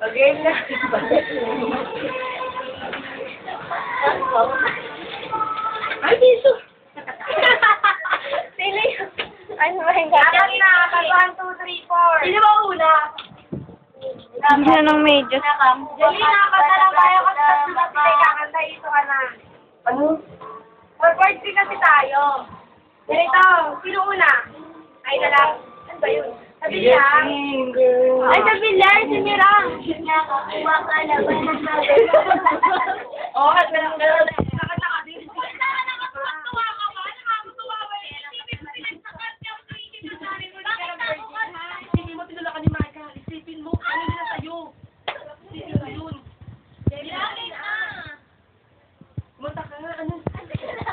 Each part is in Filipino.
Okay na. Ay, piso. Sino yun? Ano ba yung gagawin? Na, 1, 2, 3, 4. Sino ba una? Hindi na ng medyas. Dali na, patalang tayo kasi kasi kakanta ito ka na. Ano? Forward 3 kasi tayo. Ganito, sino una? Ay na lang. Ano ba yun? Sabi niya. Ay, sabi niya, si Mirang. Nakakuha ka na ba ng sabi? Oo, at meron ka din.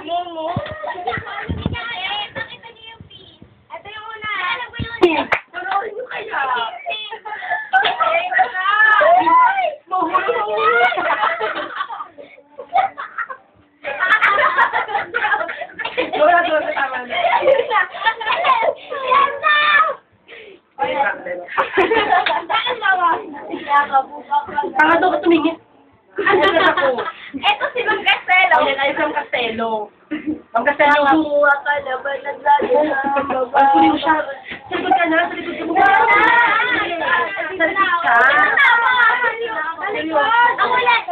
Momo? Ito yung una. Turuan nyo kaya. Tanga daw ka tumingin. Ito si Mang Castelo. Yan ay Mang Castelo. Mang Castelo. Nakakuha ka na ba ng sabi? Ang kunin mo siya. Sa likod ka na. Sa likod ka mo. Sa likod ka.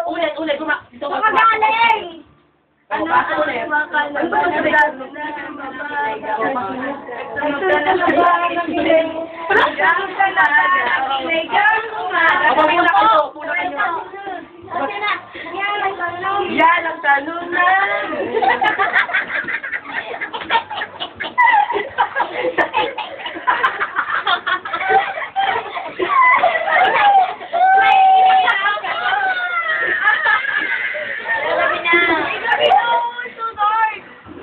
Ulit. Ulit. Dito ka. Magaling! Ano? Ulit. Ano ba ito? Yan ang tanong na.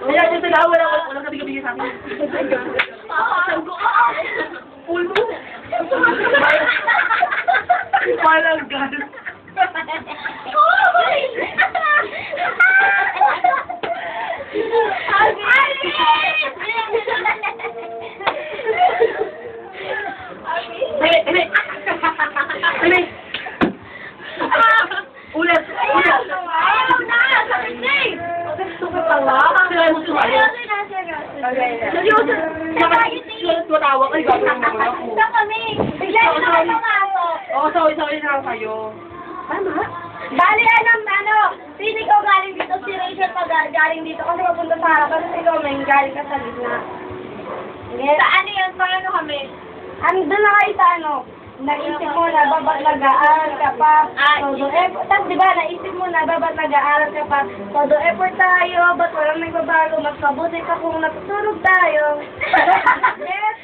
Kaya dito lang, walang kabigay sa akin. Ulo. Walang gas. Ulit. Matawa kayo. Basta kami. Bigla nyo naman pumasok. Oo, sorry na lang kayo. Tama? Bali, sino ikaw galing dito? Si Rachel pa galing dito kasi mapunta sa harapan. Si ikaw may galing ka sa gitna. Sa ano yun? Paano kami? Doon na kayo sa naisip mo na babat nag-aaral ka pa. Todo effort. Tapos diba, naisip mo na babat nag-aaral ka pa. Todo effort tayo. Ba't walang nagbabago? Mas mabuti ka kung natutulog tayo. Yes.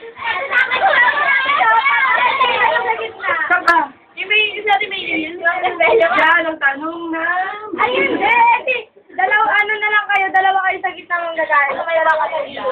Sa gitna. Saka, yan ang tanong na. Ay, hindi. Dalawa kayo sa gitna mong gagawin. Kayo lang kasi dito.